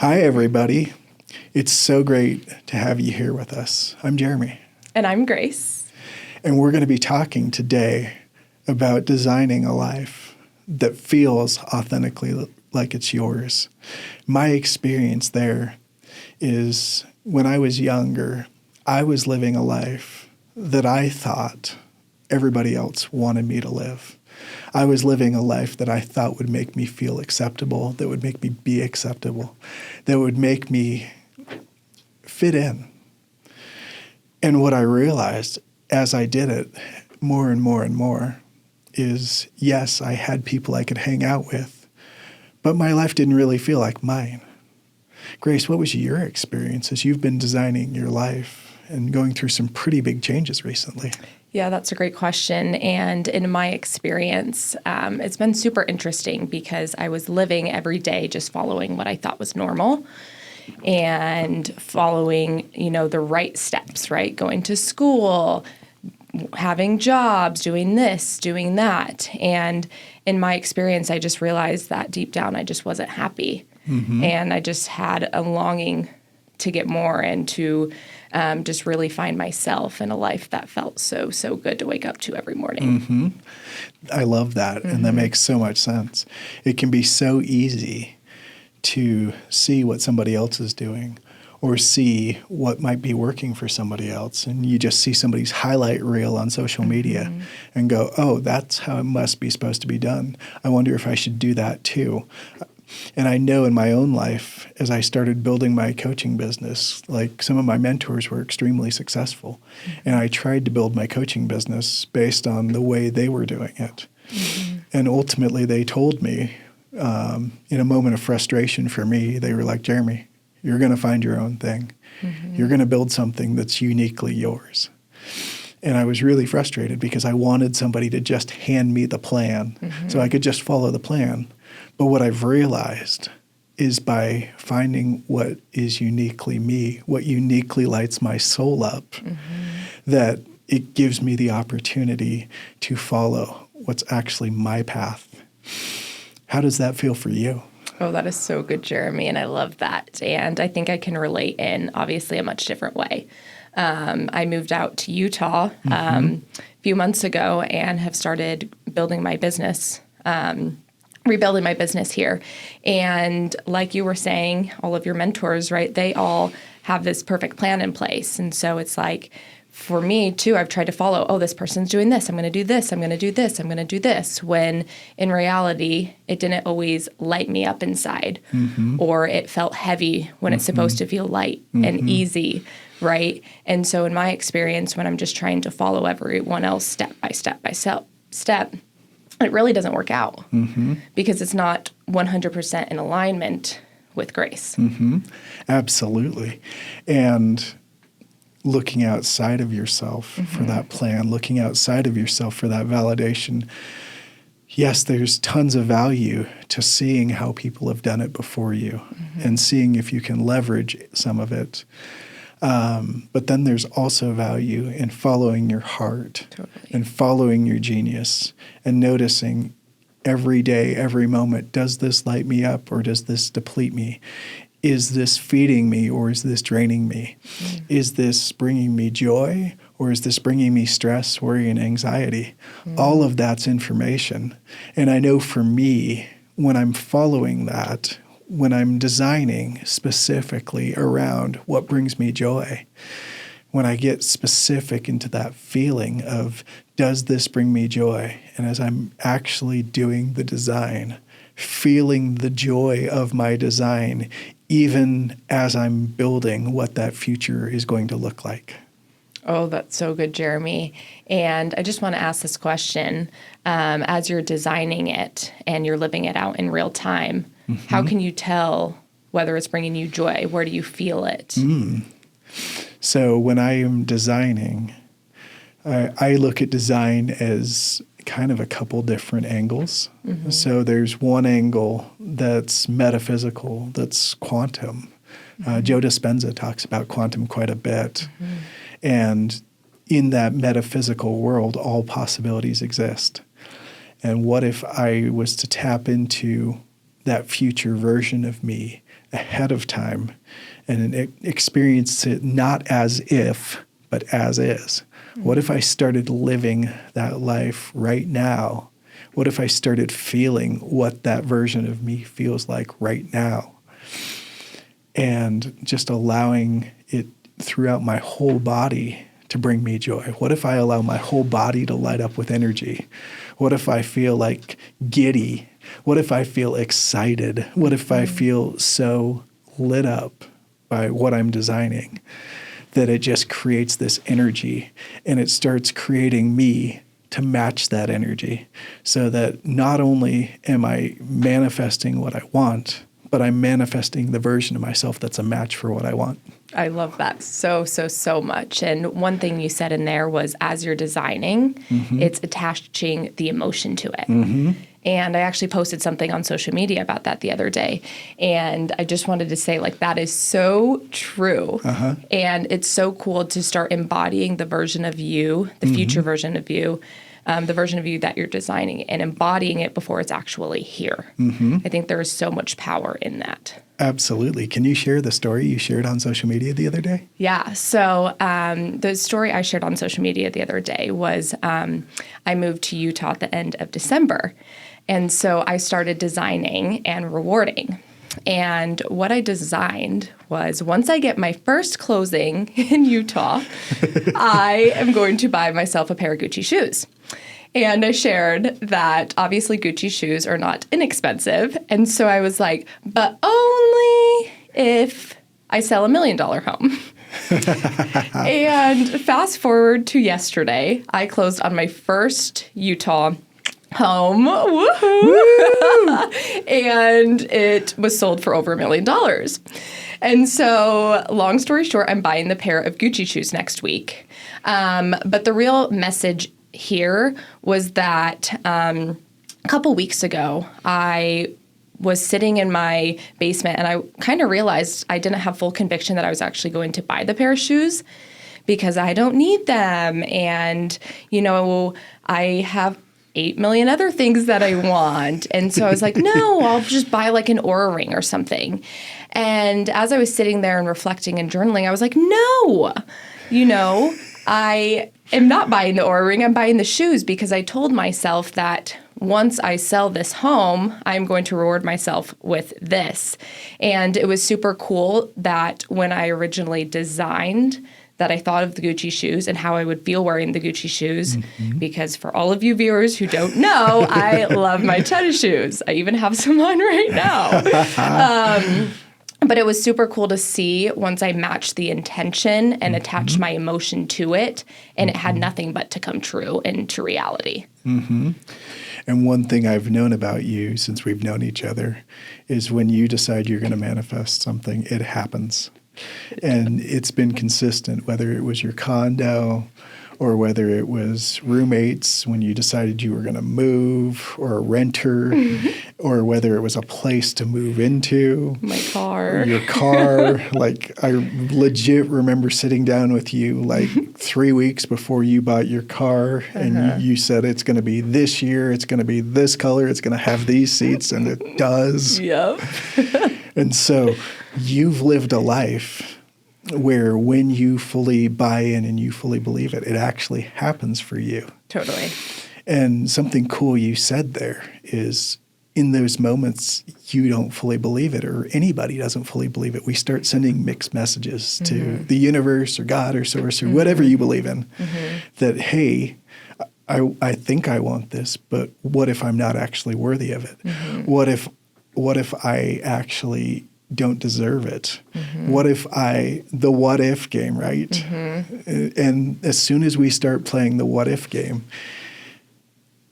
Hi, everybody. It's so great to have you here with us. I'm Jeremy. And I'm Grace. And we're going to be talking today about designing a life that feels authentically like it's yours. My experience there is when I was younger, I was living a life that I thought everybody else wanted me to live. I was living a life that I thought would make me feel acceptable, that would make me be acceptable, that would make me fit in. And what I realized as I did it more and more and more is, yes, I had people I could hang out with, but my life didn't really feel like mine. Grace, what was your experience as you've been designing your life and going through some pretty big changes recently? Yeah, that's a great question. And in my experience, it's been super interesting because I was living every day just following what I thought was normal and following, the right steps, right? Going to school, having jobs, doing this, doing that. And in my experience, I just realized that deep down, I just wasn't happy. Mm-hmm. And I just had a longing to get more and to just really find myself in a life that felt so good to wake up to every morning. Mm-hmm. I love that, mm-hmm. And that makes so much sense. It can be so easy to see what somebody else is doing or see what might be working for somebody else. And you just see somebody's highlight reel on social media mm-hmm. and go, oh, that's how it must be supposed to be done. I wonder if I should do that too. And I know in my own life, as I started building my coaching business, like some of my mentors were extremely successful. Mm-hmm. And I tried to build my coaching business based on the way they were doing it. Mm-hmm. And ultimately they told me, in a moment of frustration for me, they were like, Jeremy, you're going to find your own thing. Mm-hmm. You're going to build something that's uniquely yours. And I was really frustrated because I wanted somebody to just hand me the plan mm-hmm. so I could just follow the plan. But what I've realized is by finding what is uniquely me, what uniquely lights my soul up, mm-hmm. that it gives me the opportunity to follow what's actually my path. How does that feel for you? Oh, that is so good, Jeremy, and I love that. And I think I can relate in obviously a much different way. I moved out to Utah mm-hmm. A few months ago and have started building my business, rebuilding my business here. And like you were saying, all of your mentors, right, they all have this perfect plan in place. And so it's like, for me, too, I've tried to follow, oh, this person's doing this, I'm going to do this, I'm going to do this, I'm going to do this, when in reality, it didn't always light me up inside, mm-hmm. or it felt heavy when mm-hmm. it's supposed to feel light mm-hmm. and easy, right? And so in my experience, when I'm just trying to follow everyone else step by step, it really doesn't work out mm-hmm. because it's not 100% in alignment with grace. Mm-hmm. Absolutely. And looking outside of yourself mm-hmm. for that plan, looking outside of yourself for that validation. Yes, there's tons of value to seeing how people have done it before you mm-hmm. and seeing if you can leverage some of it. But then there's also value in following your heart totally. And following your genius and noticing every day, every moment, does this light me up or does this deplete me? Is this feeding me or is this draining me? Mm. Is this bringing me joy or is this bringing me stress, worry, and anxiety? Mm. All of that's information. And I know for me, when I'm following that, when I'm designing specifically around what brings me joy, when I get specific into that feeling of, does this bring me joy? And as I'm actually doing the design, feeling the joy of my design, even as I'm building what that future is going to look like. Oh, that's so good, Jeremy. And I just want to ask this question. As you're designing it and you're living it out in real time, mm-hmm. how can you tell whether it's bringing you joy? Where do you feel it? So when I am designing, I look at design as kind of a couple different angles. Mm-hmm. So there's one angle that's metaphysical, that's quantum. Mm-hmm. Joe Dispenza talks about quantum quite a bit. Mm-hmm. And in that metaphysical world, all possibilities exist. And what if I was to tap into that future version of me ahead of time and experience it not as if, but as is? What if I started living that life right now? What if I started feeling what that version of me feels like right now? And just allowing it throughout my whole body to bring me joy. What if I allow my whole body to light up with energy? What if I feel like giddy? What if I feel excited? What if I feel so lit up by what I'm designing that it just creates this energy, and it starts creating me to match that energy, so that not only am I manifesting what I want, but I'm manifesting the version of myself that's a match for what I want. I love that so much. And one thing you said in there was, as you're designing, it's attaching the emotion to it. And I actually posted something on social media about that the other day. And I just wanted to say, like, that is so true. And it's so cool to start embodying the version of you, the future version of you, the version of you that you're designing, and embodying it before it's actually here. I think there is so much power in that. Absolutely. Can you share the story you shared on social media the other day? Yeah. So the story I shared on social media the other day was I moved to Utah at the end of December. And so I started designing and rewarding. And what I designed was, once I get my first closing in Utah, I am going to buy myself a pair of Gucci shoes. And I shared that obviously Gucci shoes are not inexpensive. And so I was like, but only if I sell $1 million home. And fast forward to yesterday, I closed on my first Utah home. Woohoo! And it was sold for over $1 million. And so, long story short, I'm buying the pair of Gucci shoes next week. But the real message here was that a couple weeks ago, I was sitting in my basement and I kind of realized I didn't have full conviction that I was actually going to buy the pair of shoes, because I don't need them. And, you know, I have 8 million other things that I want. And so I was like, no, I'll just buy like an Oura ring or something. And as I was sitting there and reflecting and journaling, I was like, no, you know, I am not buying the Oura ring. I'm buying the shoes, because I told myself that once I sell this home, I'm going to reward myself with this. And it was super cool that when I originally designed that, I thought of the Gucci shoes and how I would feel wearing the Gucci shoes, because for all of you viewers who don't know, I love my tennis shoes. I even have some on right now. But it was super cool to see once I matched the intention and attached my emotion to it, and it had nothing but to come true into reality. And one thing I've known about you since we've known each other is when you decide you're going to manifest something, it happens. And it's been consistent, whether it was your condo or whether it was roommates when you decided you were going to move, or a renter, or whether it was a place to move into. My car. Your car. Like, I legit remember sitting down with you like 3 weeks before you bought your car, and you said it's going to be this year, it's going to be this color, it's going to have these seats, and it does. Yep. And so you've lived a life where when you fully buy in and you fully believe it, it actually happens for you. Totally. And something cool you said there is, in those moments, you don't fully believe it, or anybody doesn't fully believe it. We start sending mixed messages to the universe or God or source or whatever you believe in, that, hey, I think I want this, but what if I'm not actually worthy of it? What if I actually don't deserve it? What if the what if game, right? And as soon as we start playing the what if game,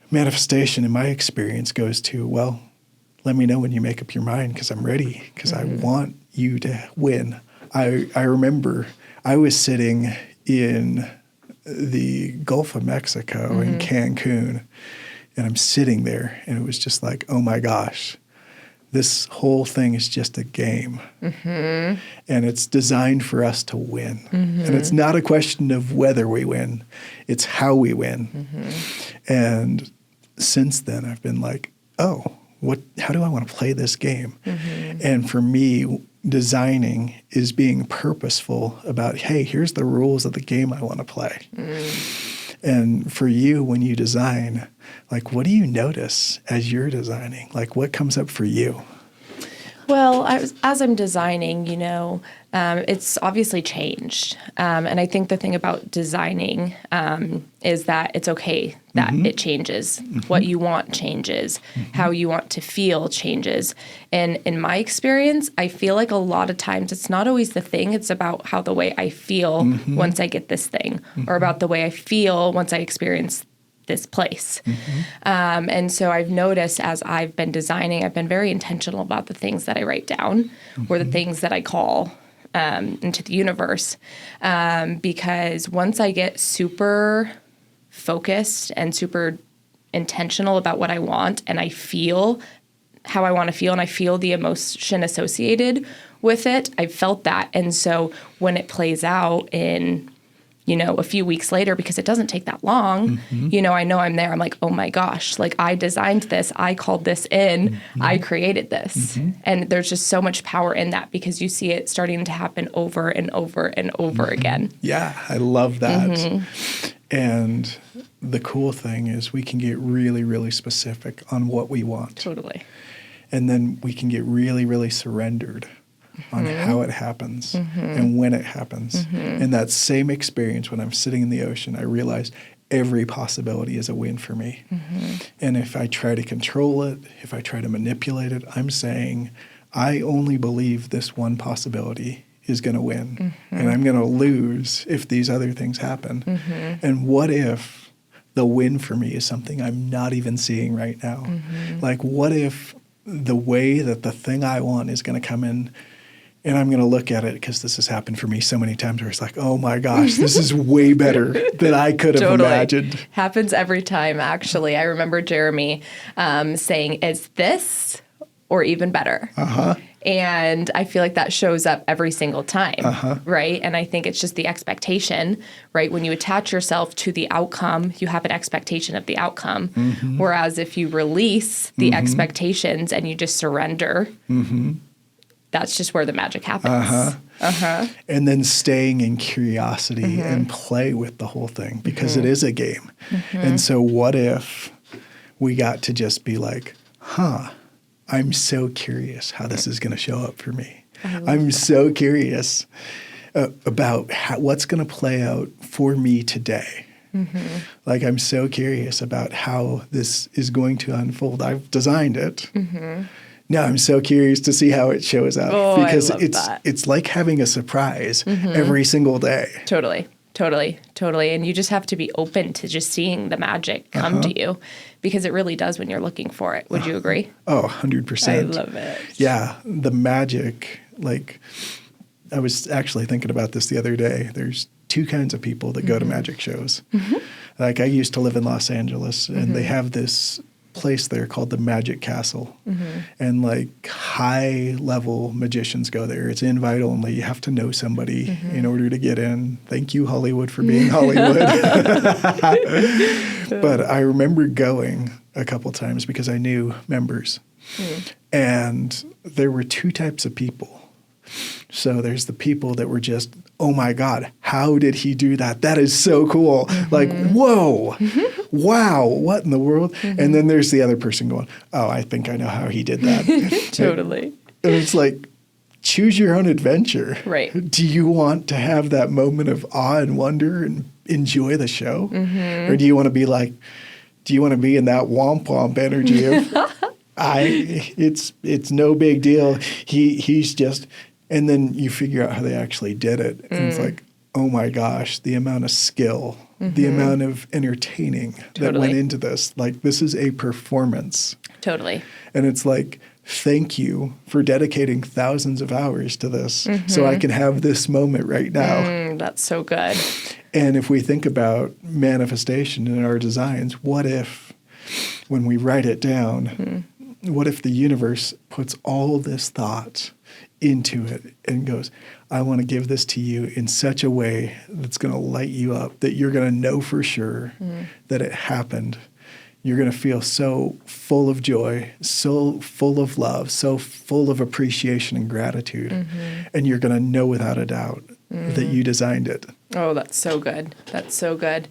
manifestation, in my experience, goes to, well, let me know when you make up your mind, because I'm ready, because I want you to win. I remember I was sitting in the Gulf of Mexico in Cancun, and I'm sitting there, and it was just like, oh my gosh, this whole thing is just a game. And it's designed for us to win. And it's not a question of whether we win, it's how we win. And since then, I've been like, oh, how do I want to play this game? And for me, designing is being purposeful about, hey, here's the rules of the game I want to play. And for you, when you design, like, what do you notice as you're designing? Like, what comes up for you? Well, as I'm designing, it's obviously changed. And I think the thing about designing is that it's okay that it changes. What you want changes. How you want to feel changes. And in my experience, I feel like a lot of times it's not always the thing. It's about how the way I feel once I get this thing, or about the way I feel once I experience this place. And so I've noticed as I've been designing, I've been very intentional about the things that I write down or the things that I call into the universe. Because once I get super focused and super intentional about what I want, and I feel how I want to feel, and I feel the emotion associated with it, I've felt that. And so when it plays out in a few weeks later, because it doesn't take that long, I know I'm there. I'm like, oh my gosh, like I designed this. I called this in. I created this. And there's just so much power in that because you see it starting to happen over and over and over again. Yeah, I love that. And the cool thing is we can get really, really specific on what we want. Totally. And then we can get really, really surrendered on how it happens and when it happens. And that same experience when I'm sitting in the ocean, I realize every possibility is a win for me. And if I try to control it, if I try to manipulate it, I'm saying I only believe this one possibility is going to win. And I'm going to lose if these other things happen. And what if the win for me is something I'm not even seeing right now? Like, what if the way that the thing I want is going to come in, and I'm going to look at it, because this has happened for me so many times where it's like, oh my gosh, this is way better than I could have imagined. Happens every time, actually. I remember Jeremy saying, is this or even better? And I feel like that shows up every single time, right? And I think it's just the expectation, right? When you attach yourself to the outcome, you have an expectation of the outcome. Whereas if you release the expectations and you just surrender, that's just where the magic happens. And then staying in curiosity and play with the whole thing, because it is a game. And so what if we got to just be like, I'm so curious how this is going to show up for me. I'm so curious about what's going to play out for me today. Like, I'm so curious about how this is going to unfold. I've designed it. Now I'm so curious to see how it shows up, because it's like having a surprise every single day. Totally. And you just have to be open to just seeing the magic come to you, because it really does when you're looking for it. Would you agree? Oh, 100%. I love it. Yeah. The magic, like, I was actually thinking about this the other day. There's two kinds of people that go to magic shows. Like, I used to live in Los Angeles, and they have this place there called the Magic Castle. And like high level magicians go there. It's invite only. You have to know somebody in order to get in. Thank you, Hollywood, for being Hollywood. But I remember going a couple times because I knew members. And there were two types of people. So there's the people that were just, oh my God, how did he do that? That is so cool. Like, whoa, wow, what in the world? And then there's the other person going, oh, I think I know how he did that. Totally. And it's like, choose your own adventure. Right. Do you want to have that moment of awe and wonder and enjoy the show? Or do you want to be like, do you want to be in that womp womp energy of, it's no big deal. He's just... And then you figure out how they actually did it. And it's like, oh my gosh, the amount of skill, the amount of entertaining that went into this. Like, this is a performance. Totally. And it's like, thank you for dedicating thousands of hours to this so I can have this moment right now. That's so good. And if we think about manifestation in our designs, what if, when we write it down, what if the universe puts all this thought into it and goes, I want to give this to you in such a way that's going to light you up, that you're going to know for sure that it happened You're going to feel so full of joy, so full of love, so full of appreciation and gratitude. And you're going to know without a doubt that you designed it. Oh, that's so good. That's so good.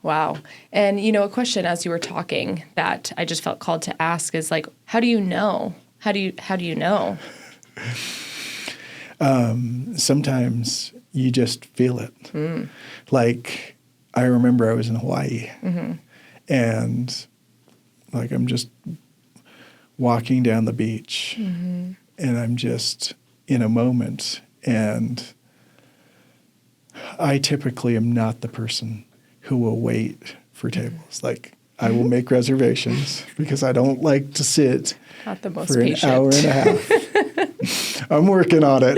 Wow. And, a question as you were talking that I just felt called to ask is like, how do you know? How do you know? Sometimes you just feel it. Like, I remember I was in Hawaii and like I'm just walking down the beach and I'm just in a moment, and I typically am not the person who will wait for tables. Like, I will make reservations because I don't like to sit Not the most for patient. an hour and a half. I'm working on it.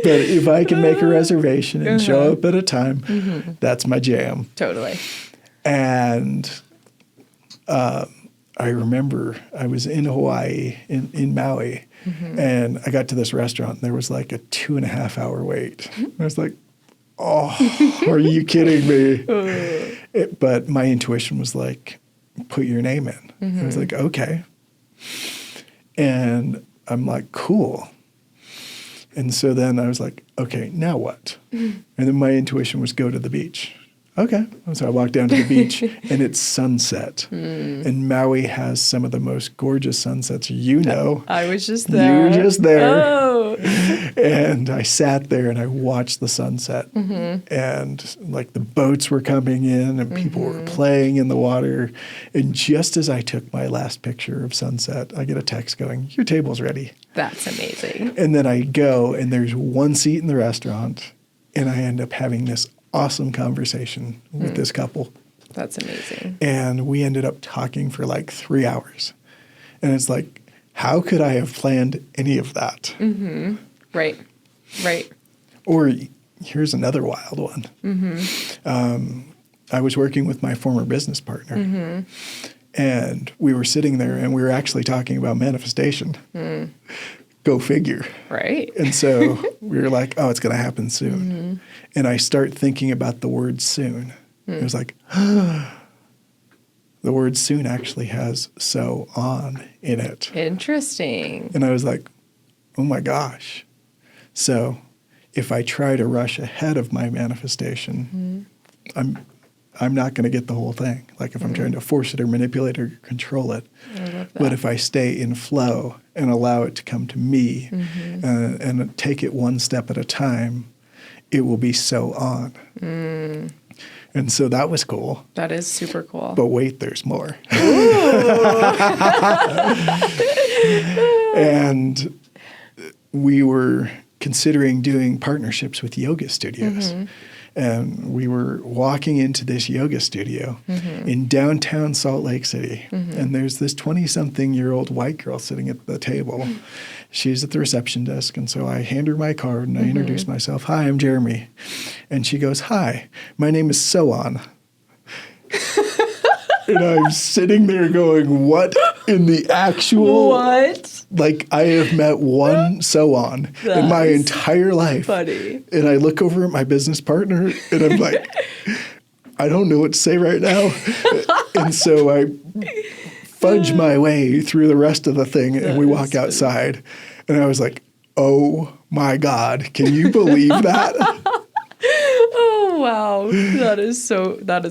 But if I can make a reservation and show up at a time, that's my jam. Totally. And I remember I was in Hawaii, in Maui, and I got to this restaurant, and there was like a 2.5 hour wait. I was like, oh, are you kidding me? But my intuition was like, put your name in. I was like, okay. And I'm like, cool. And so then I was like, okay, now what? And then my intuition was go to the beach. Okay. So I walked down to the beach, and it's sunset. And Maui has some of the most gorgeous sunsets. I was just there. You were just there. Oh. And I sat there and I watched the sunset. And like the boats were coming in and people were playing in the water. And just as I took my last picture of sunset, I get a text going, your table's ready. That's amazing. And then I go, and there's one seat in the restaurant, and I end up having this awesome conversation with this couple. That's amazing. And we ended up talking for like 3 hours. And it's like, how could I have planned any of that? Right. Or here's another wild one. I was working with my former business partner. And we were sitting there, and we were actually talking about manifestation. Go figure. Right. And so we were like, oh, it's going to happen soon. And I start thinking about the word soon. It was like, the word soon actually has so on in it. Interesting. And I was like, oh my gosh. So if I try to rush ahead of my manifestation, I'm not going to get the whole thing. Like if I'm trying to force it or manipulate or control it. I love that. But if I stay in flow and allow it to come to me and take it one step at a time, it will be so on. And so that was cool. That is super cool. But wait, there's more. And we were considering doing partnerships with yoga studios. And we were walking into this yoga studio in downtown Salt Lake City. And there's this 20-something-year-old white girl sitting at the table. She's at the reception desk. And so I hand her my card and I introduce myself. Hi, I'm Jeremy. And she goes, hi, my name is Soan. And I'm sitting there going, what in the actual... What? Like, I have met one Soan in my entire life. Funny. And I look over at my business partner, and I'm like, I don't know what to say right now. And so I fudge my way through the rest of the thing, and we walk outside. And I was like, oh, my God, can you believe that? Oh, wow. That is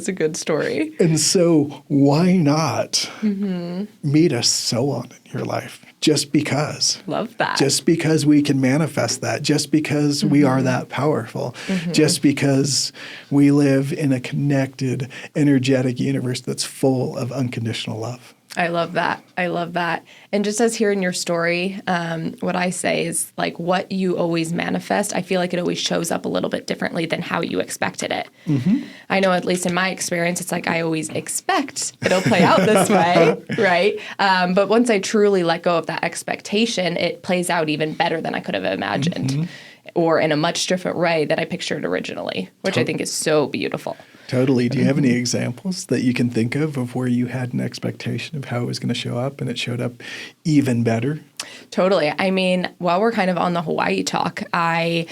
a good story. And so why not meet a Soan in your life? Just because. Love that. Just because we can manifest that. Just because we are that powerful. Just because we live in a connected, energetic universe that's full of unconditional love. I love that. I love that. And just as hearing your story, what I say is like what you always manifest, I feel like it always shows up a little bit differently than how you expected it. I know, at least in my experience, it's like I always expect it'll play out this way, right? But once I truly let go of that expectation, it plays out even better than I could have imagined or in a much different way that I pictured originally, which I think is so beautiful. Totally. Do you have any examples that you can think of where you had an expectation of how it was going to show up and it showed up even better? Totally. I mean, while we're kind of on the Hawaii talk, I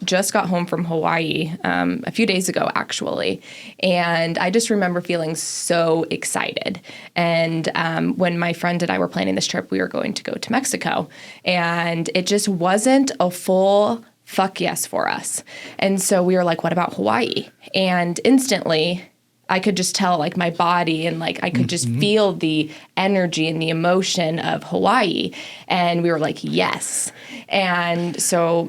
just got home from Hawaii a few days ago, actually. And I just remember feeling so excited. And when my friend and I were planning this trip, we were going to go to Mexico. And it just wasn't a full fuck yes for us. And so we were like, what about Hawaii? And instantly, I could just tell, like, my body and, like, I could just feel the energy and the emotion of Hawaii. And we were like, yes. And so,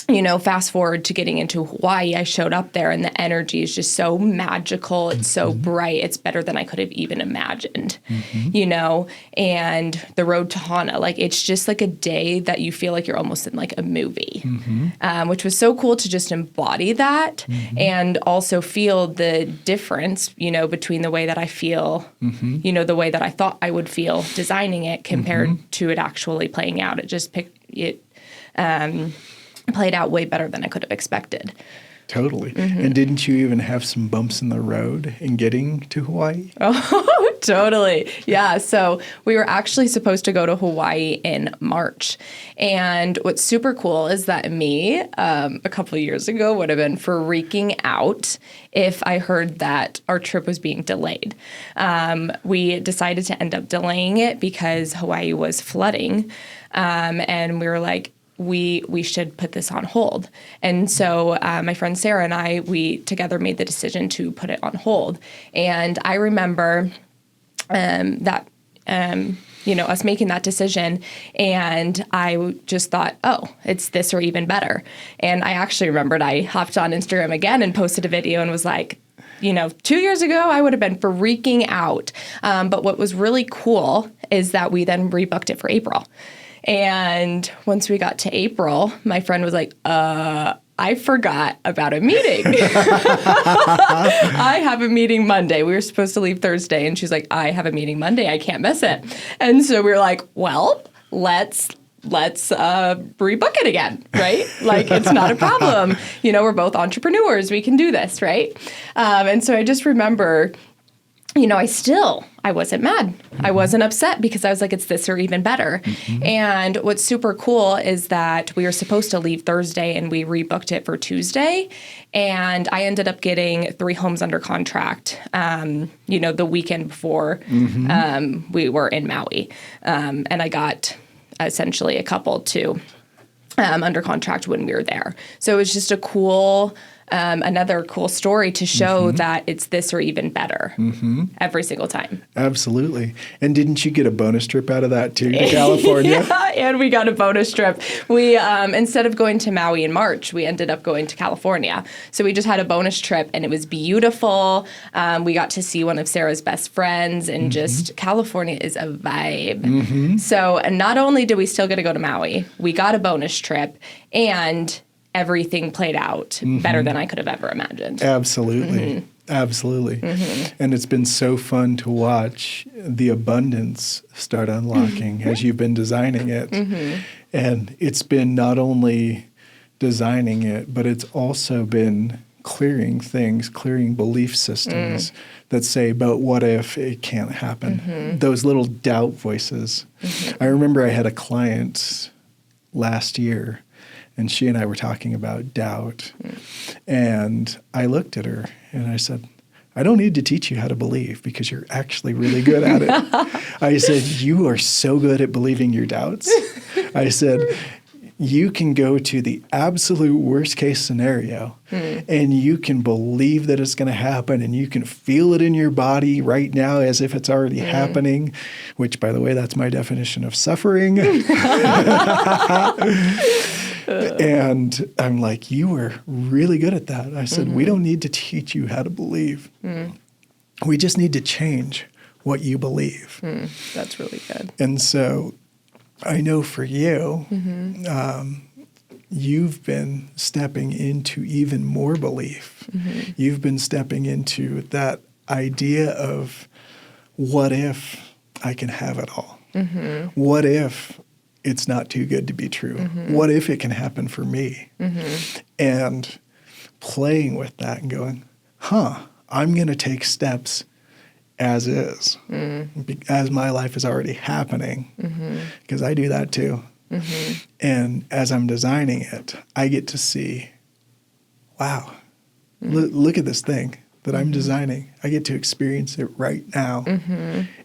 you know, fast forward to getting into Hawaii, I showed up there and the energy is just so magical. It's so bright. It's better than I could have even imagined, you know, and the road to Hana, like, it's just like a day that you feel like you're almost in like a movie, which was so cool to just embody that and also feel the difference, you know, between the way that I feel, you know, the way that I thought I would feel designing it compared to it actually playing out. It just played out way better than I could have expected. Totally. And didn't you even have some bumps in the road in getting to Hawaii? Oh, totally. Yeah. So we were actually supposed to go to Hawaii in March. And what's super cool is that me, a couple of years ago, would have been freaking out if I heard that our trip was being delayed. We decided to end up delaying it because Hawaii was flooding. And we were like, we should put this on hold. And so my friend Sarah and I, we together made the decision to put it on hold. And I remember that, you know, us making that decision. And I just thought, oh, it's this or even better. And I actually remembered I hopped on Instagram again and posted a video and was like, you know, 2 years ago, I would have been freaking out. But what was really cool is that we then rebooked it for April. And once we got to April, my friend was like, I forgot about a meeting. I have a meeting Monday. We were supposed to leave Thursday. And she's like, I have a meeting Monday. I can't miss it. And so we were like, well, let's rebook it again, right? Like, it's not a problem. You know, we're both entrepreneurs. We can do this, right? And so I just remember, you know, I wasn't mad. I wasn't upset because I was like, it's this or even better. And what's super cool is that we were supposed to leave Thursday and we rebooked it for Tuesday. And I ended up getting 3 homes under contract, you know, the weekend before we were in Maui. And I got essentially a couple too under contract when we were there. So it was just a cool... another cool story to show that it's this or even better every single time. Absolutely. And didn't you get a bonus trip out of that too to California? Yeah, and we got a bonus trip. We, instead of going to Maui in March, we ended up going to California. So we just had a bonus trip and it was beautiful. We got to see one of Sarah's best friends and just California is a vibe. So not only did we still get to go to Maui, we got a bonus trip and everything played out better than I could have ever imagined. Absolutely. Absolutely. And it's been so fun to watch the abundance start unlocking as you've been designing it. And it's been not only designing it, but it's also been clearing things, clearing belief systems that say, but what if it can't happen? Those little doubt voices. I remember I had a client last year, and she and I were talking about doubt. And I looked at her and I said, I don't need to teach you how to believe because you're actually really good at it. I said, you are so good at believing your doubts. I said, you can go to the absolute worst case scenario and you can believe that it's going to happen and you can feel it in your body right now as if it's already happening, which, by the way, that's my definition of suffering. And I'm like, you were really good at that. I said, we don't need to teach you how to believe. We just need to change what you believe. That's really good. And so I know for you, you've been stepping into even more belief. You've been stepping into that idea of what if I can have it all? What if it's not too good to be true? What if it can happen for me? And playing with that and going, I'm going to take steps as is, as my life is already happening, because I do that too. And as I'm designing it, I get to see, wow, look at this thing that I'm designing. I get to experience it right now.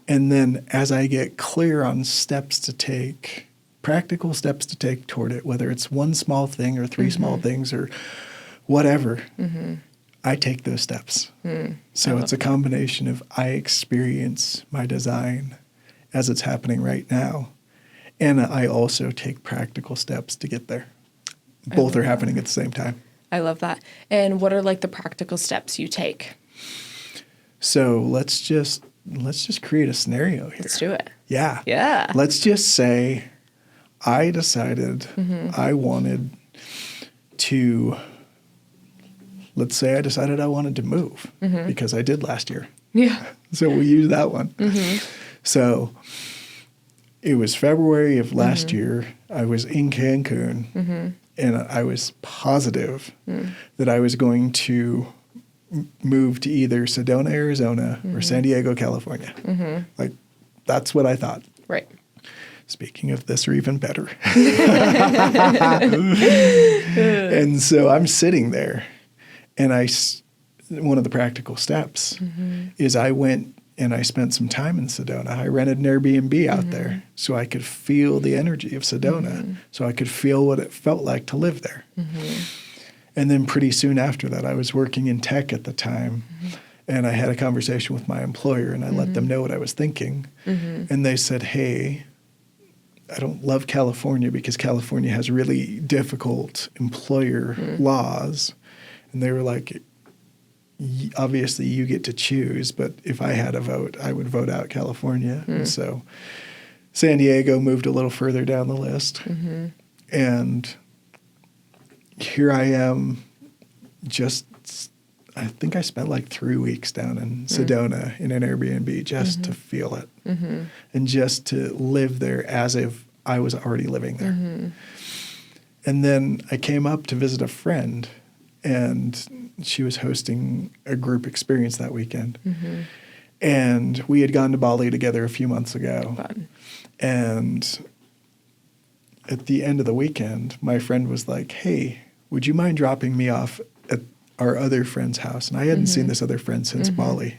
And then as I get clear on steps to take, practical steps to take toward it, whether it's one small thing or three small things or whatever, I take those steps. So it's a combination of I experience my design as it's happening right now, and I also take practical steps to get there. Both are happening at the same time. I love that. And what are like the practical steps you take? So let's just create a scenario here. Let's do it. Yeah. Yeah. Let's just say I decided I wanted to, let's say I decided I wanted to move because I did last year. Yeah. So we'll use that one. So it was February of last year. I was in Cancun, and I was positive that I was going to move to either Sedona, Arizona, or San Diego, California. Like, that's what I thought. Right. Speaking of this, or even better. And so I'm sitting there, and one of the practical steps is I went and I spent some time in Sedona. I rented an Airbnb out there so I could feel the energy of Sedona, so I could feel what it felt like to live there. And then pretty soon after that, I was working in tech at the time, and I had a conversation with my employer, and I let them know what I was thinking. And they said, hey, I don't love California because California has really difficult employer laws. And they were like, obviously you get to choose, but if I had a vote, I would vote out California. And so San Diego moved a little further down the list. And here I am, I think I spent like 3 weeks down in Sedona in an Airbnb just to feel it and just to live there as if I was already living there. And then I came up to visit a friend, and she was hosting a group experience that weekend. And we had gone to Bali together a few months ago. Fun. And at the end of the weekend, my friend was like, hey, would you mind dropping me off at our other friend's house? And I hadn't seen this other friend since Bali,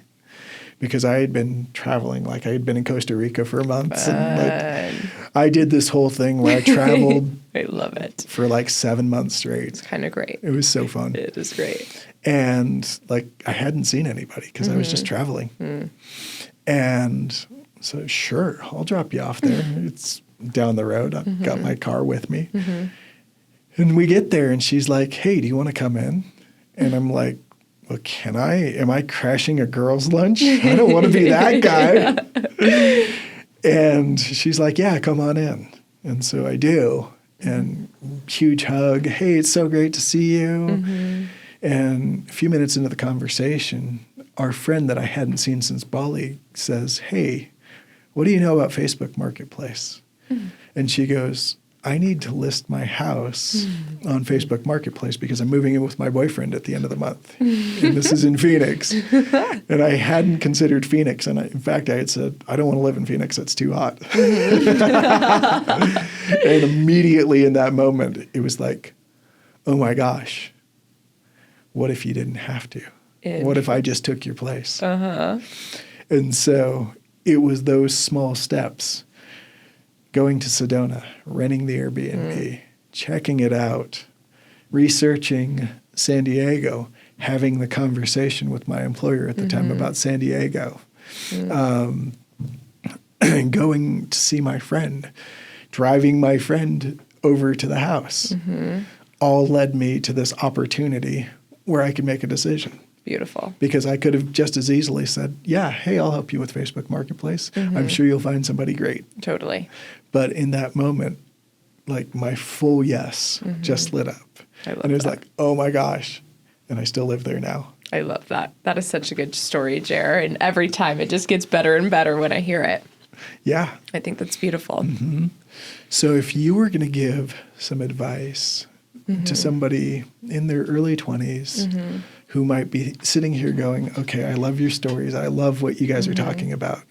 because I had been traveling. Like, I had been in Costa Rica for months. And like, I did this whole thing where I traveled I love it. for like 7 months straight. It's kind of great. It was so fun. It is great. And like, I hadn't seen anybody because I was just traveling. And so, sure, I'll drop you off there. It's down the road. I've got my car with me. And we get there, and she's like, hey, do you want to come in? And I'm like, well, can I? Am I crashing a girl's lunch? I don't want to be that guy. And she's like, yeah, come on in. And so I do. And huge hug. Hey, it's so great to see you. And a few minutes into the conversation, our friend that I hadn't seen since Bali says, hey, what do you know about Facebook Marketplace? And she goes, I need to list my house on Facebook Marketplace because I'm moving in with my boyfriend at the end of the month. And this is in Phoenix. And I hadn't considered Phoenix. And in fact, I had said, I don't want to live in Phoenix. It's too hot. And immediately in that moment, it was like, oh my gosh, what if you didn't have to? What if I just took your place? And so it was those small steps. Going to Sedona, renting the Airbnb, checking it out, researching San Diego, having the conversation with my employer at the time about San Diego, going to see my friend, driving my friend over to the house, all led me to this opportunity where I could make a decision. Beautiful. Because I could have just as easily said, yeah, hey, I'll help you with Facebook Marketplace. I'm sure you'll find somebody great. Totally. But in that moment, like, my full yes just lit up. I love and it was that. like, oh my gosh. And I still live there now. I love that. That is such a good story, Jer. And every time it just gets better and better when I hear it. Yeah. I think that's beautiful. So if you were going to give some advice to somebody in their early 20s who might be sitting here going, okay, I love your stories. I love what you guys are talking about.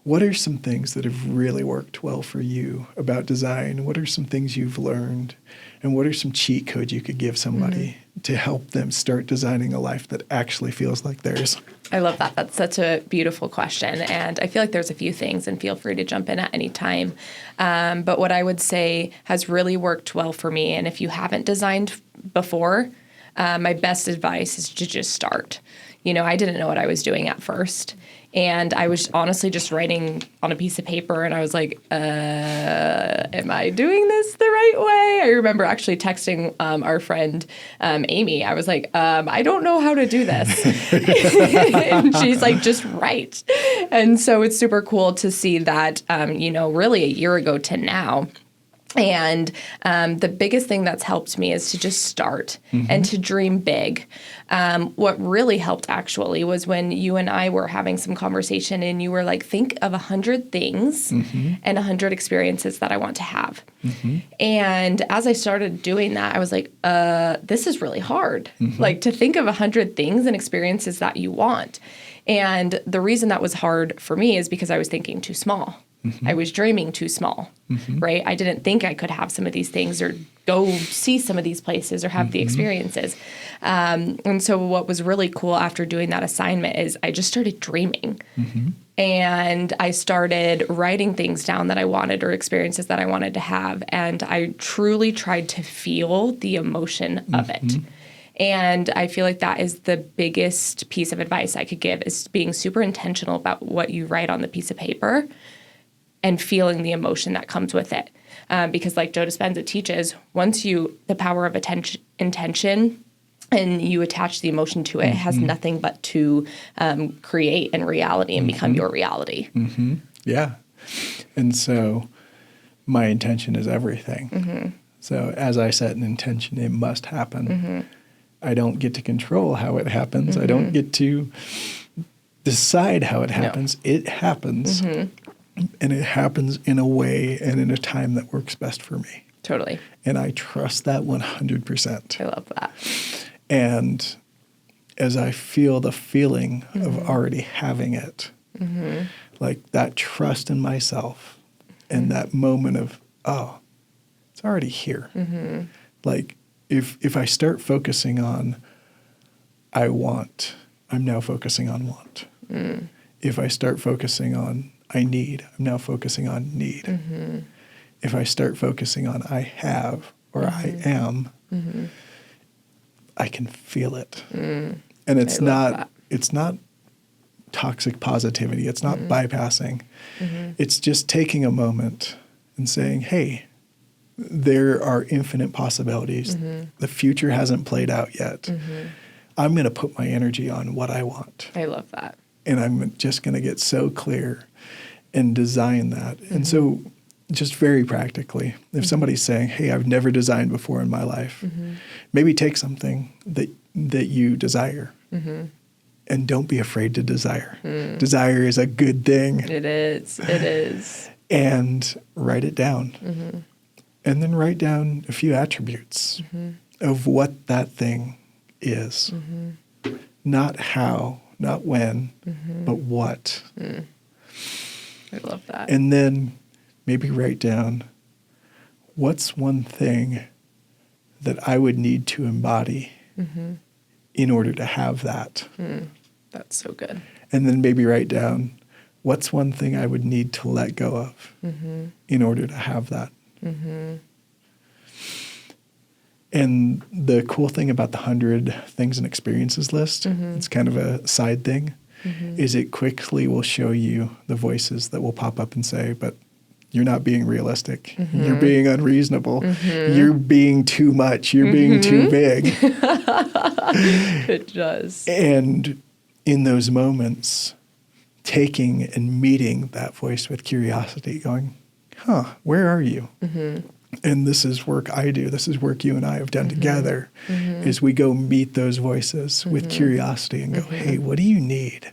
What are some things that have really worked well for you about design? What are some things you've learned? And what are some cheat codes you could give somebody to help them start designing a life that actually feels like theirs? I love that. That's such a beautiful question. And I feel like there's a few things, and feel free to jump in at any time. But what I would say has really worked well for me, and if you haven't designed before, my best advice is to just start. I didn't know what I was doing at first. And I was honestly just writing on a piece of paper, and I was like, am I doing this the right way? I remember actually texting our friend Amy. I was like, I don't know how to do this. And she's like, just write. And so it's super cool to see that, really a year ago to now. And the biggest thing that's helped me is to just start and to dream big. What really helped actually was when you and I were having some conversation and you were like, think of 100 things and 100 experiences that I want to have. And as I started doing that, I was like, this is really hard. Like to think of 100 things and experiences that you want. And the reason that was hard for me is because I was thinking too small. I was dreaming too small, right? I didn't think I could have some of these things or go see some of these places or have the experiences. And so what was really cool after doing that assignment is I just started dreaming. And I started writing things down that I wanted or experiences that I wanted to have. And I truly tried to feel the emotion of it. And I feel like that is the biggest piece of advice I could give, is being super intentional about what you write on the piece of paper and feeling the emotion that comes with it. Because like Joe Dispenza teaches, once the power of intention and you attach the emotion to it, it has nothing but to create in reality and become your reality. Yeah. And so my intention is everything. So as I set an intention, it must happen. I don't get to control how it happens. I don't get to decide how it happens. No. It happens. And it happens in a way and in a time that works best for me. Totally. And I trust that 100%. I love that. And as I feel the feeling of already having it, like that trust in myself and that moment of, oh, it's already here. Like if I start focusing on I want, I'm now focusing on want. If I start focusing on I need, I'm now focusing on need. If I start focusing on I have or I am, I can feel it. And it's not toxic positivity. It's not bypassing. It's just taking a moment and saying, hey, there are infinite possibilities. The future hasn't played out yet. I'm going to put my energy on what I want. I love that. And I'm just going to get so clear and design that. And so just very practically, if somebody's saying, hey, I've never designed before in my life, maybe take something that you desire and don't be afraid to desire. Desire is a good thing. It is. It is. And write it down. And then write down a few attributes of what that thing is. Not how, not when, but what. I love that. And then maybe write down, what's one thing that I would need to embody in order to have that? That's so good. And then maybe write down, what's one thing I would need to let go of in order to have that? And the cool thing about the 100 things and experiences list, it's kind of a side thing, is it quickly will show you the voices that will pop up and say, but you're not being realistic. You're being unreasonable. You're being too much. You're being too big. It does. And in those moments, taking and meeting that voice with curiosity, going, where are you? And this is work I do. This is work you and I have done together, is we go meet those voices with curiosity and go, hey, what do you need?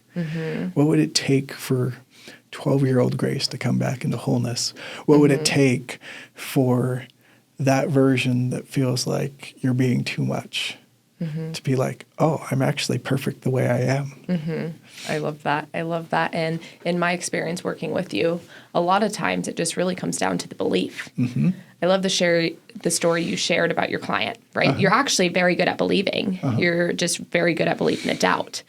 What would it take for 12-year-old Grace to come back into wholeness? What would it take for that version that feels like you're being too much to be like, oh, I'm actually perfect the way I am. I love that. I love that. And in my experience working with you, a lot of times it just really comes down to the belief. I love the story you shared about your client, right? You're actually very good at believing. You're just very good at believing a doubt.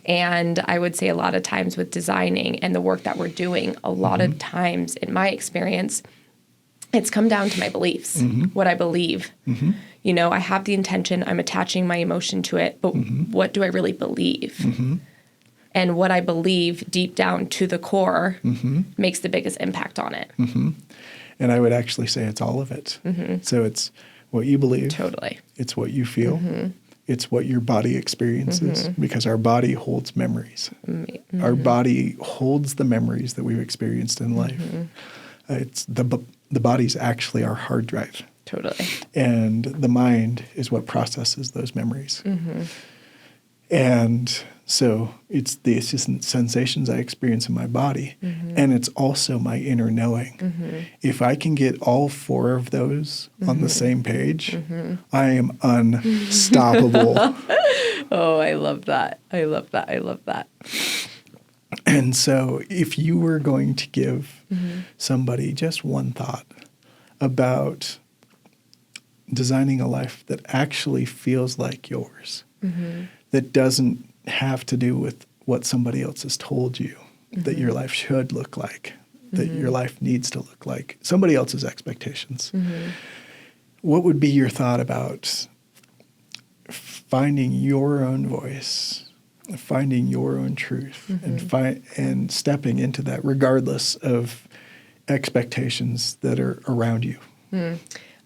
And I would say a lot of times with designing and the work that we're doing, a lot of times in my experience, it's come down to my beliefs, what I believe. You know, I have the intention, I'm attaching my emotion to it, but what do I really believe? And what I believe deep down to the core makes the biggest impact on it. And I would actually say it's all of it. So it's what you believe. Totally. It's what you feel. It's what your body experiences, because our body holds memories. Our body holds the memories that we've experienced in life. It's the body's actually our hard drive. Totally. And the mind is what processes those memories. And so it's the sensations I experience in my body, and it's also my inner knowing. If I can get all four of those on the same page, I am unstoppable. Oh, I love that. I love that. I love that. And so if you were going to give somebody just one thought about designing a life that actually feels like yours, that doesn't have to do with what somebody else has told you that your life should look like, that your life needs to look like, somebody else's expectations. What would be your thought about finding your own voice, finding your own truth, and stepping into that regardless of expectations that are around you?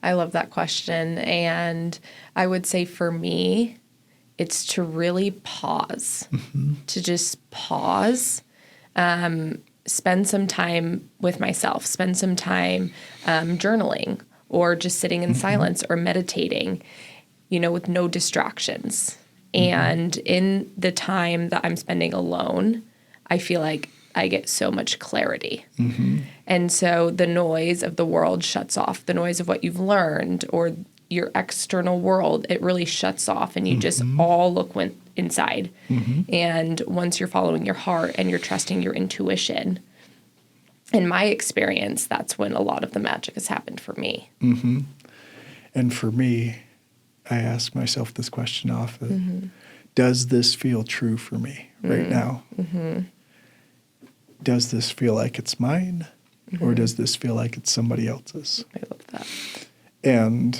I love that question. And I would say for me, it's to really pause, to just pause, spend some time with myself, spend some time journaling or just sitting in silence or meditating, you know, with no distractions. And in the time that I'm spending alone, I feel like I get so much clarity. And so the noise of the world shuts off, the noise of what you've learned or your external world, it really shuts off and you just all look inside. And once you're following your heart and you're trusting your intuition, in my experience, that's when a lot of the magic has happened for me. And for me, I ask myself this question often. Does this feel true for me right now? Does this feel like it's mine? Or does this feel like it's somebody else's? I love that. And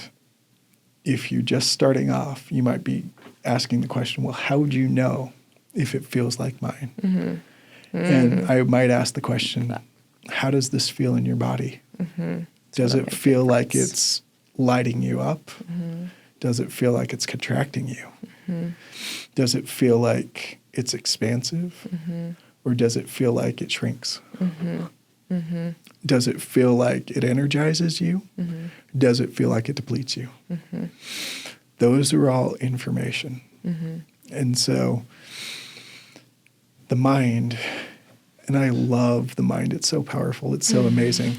if you're just starting off, you might be asking the question, well, how would you know if it feels like mine? And I might ask the question, how does this feel in your body? Does it feel like it's lighting you up? Does it feel like it's contracting you? Does it feel like it's expansive? Or does it feel like it shrinks? Does it feel like it energizes you? Does it feel like it depletes you? Those are all information. And so the mind, and I love the mind, it's so powerful, it's so amazing,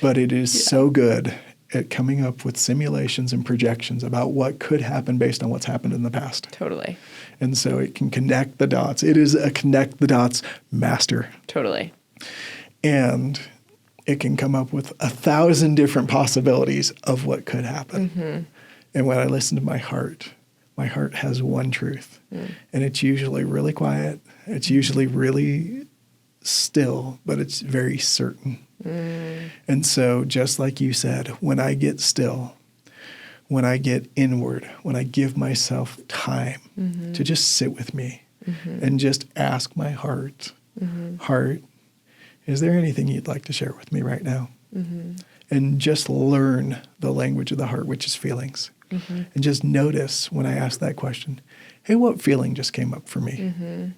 but it is so good at coming up with simulations and projections about what could happen based on what's happened in the past. Totally. And so it can connect the dots. It is a connect the dots master. Totally. And it can come up with 1,000 different possibilities of what could happen. And when I listen to my heart has one truth. And it's usually really quiet. It's usually really still, but it's very certain. And so just like you said, when I get still, when I get inward, when I give myself time to just sit with me and just ask my heart, heart, is there anything you'd like to share with me right now? And just learn the language of the heart, which is feelings. And just notice when I ask that question, hey, what feeling just came up for me?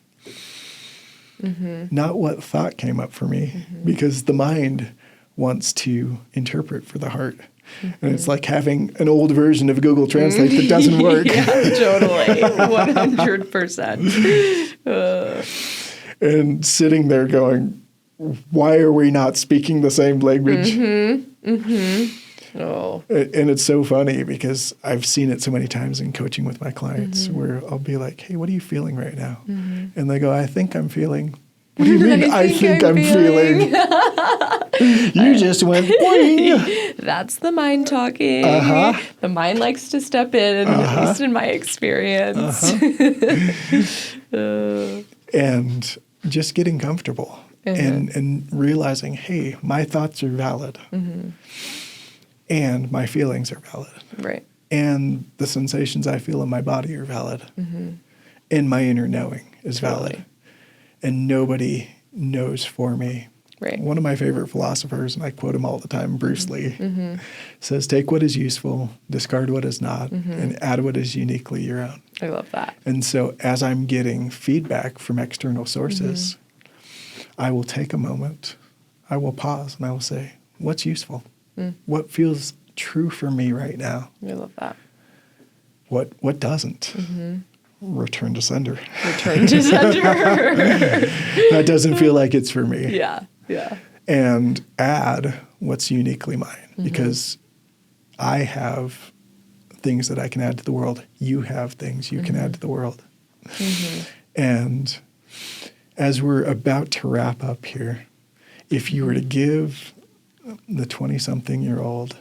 Not what thought came up for me, because the mind wants to interpret for the heart. And it's like having an old version of Google Translate that doesn't work. Yeah, totally. 100%. And sitting there going, why are we not speaking the same language? Oh. And it's so funny because I've seen it so many times in coaching with my clients where I'll be like, hey, what are you feeling right now? And they go, I think I'm feeling. What do you mean, I think I'm feeling? You just went, boing. That's the mind talking. Uh-huh. The mind likes to step in, at least in my experience. And just getting comfortable and realizing, hey, my thoughts are valid and my feelings are valid. Right. And the sensations I feel in my body are valid. And my inner knowing is valid. And nobody knows for me. Right. One of my favorite philosophers, and I quote him all the time, Bruce Lee, says, take what is useful, discard what is not, and add what is uniquely your own. I love that. And so as I'm getting feedback from external sources, I will take a moment, I will pause, and I will say, what's useful? What feels true for me right now? I love that. What doesn't? Return to sender. Return to sender. That doesn't feel like it's for me. Yeah. And add what's uniquely mine because I have things that I can add to the world. You have things you can add to the world. And as we're about to wrap up here, if you were to give the 20-something-year-old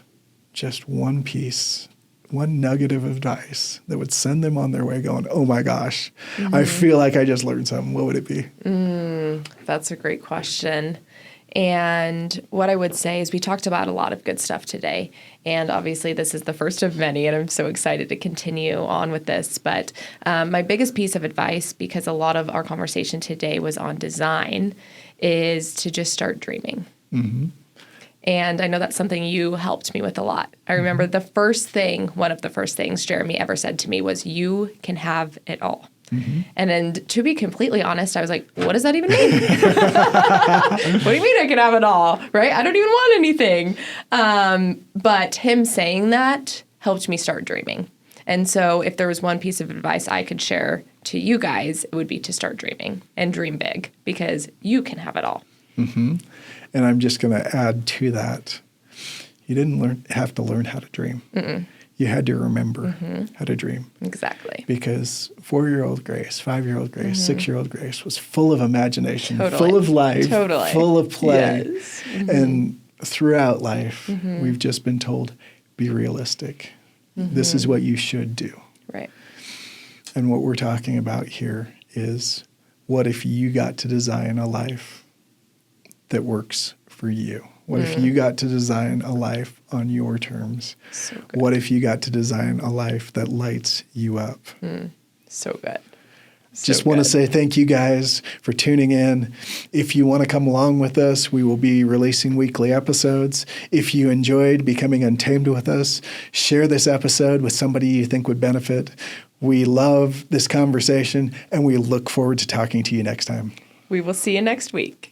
just one piece, one nugget of advice that would send them on their way going, oh my gosh, I feel like I just learned something, what would it be? That's a great question. And what I would say is we talked about a lot of good stuff today. And obviously this is the first of many, and I'm so excited to continue on with this. But my biggest piece of advice, because a lot of our conversation today was on design, is to just start dreaming. And I know that's something you helped me with a lot. I remember one of the first things Jeremy ever said to me was, you can have it all. And then to be completely honest, I was like, what does that even mean? What do you mean I can have it all, right? I don't even want anything. But him saying that helped me start dreaming. And so if there was one piece of advice I could share to you guys, it would be to start dreaming and dream big because you can have it all. And I'm just going to add to that. You didn't have to learn how to dream. You had to remember how to dream. Exactly. Because 4-year-old Grace, 5-year-old Grace, 6-year-old Grace was full of imagination, Totally. full of life, Totally. full of play. Yes. And throughout life, we've just been told, be realistic. This is what you should do. Right. And what we're talking about here is, what if you got to design a life that works for you? What if you got to design a life on your terms? So good. What if you got to design a life that lights you up? So good. Just want to say thank you guys for tuning in. If you want to come along with us, we will be releasing weekly episodes. If you enjoyed Becoming Untamed with us, share this episode with somebody you think would benefit. We love this conversation, and we look forward to talking to you next time. We will see you next week.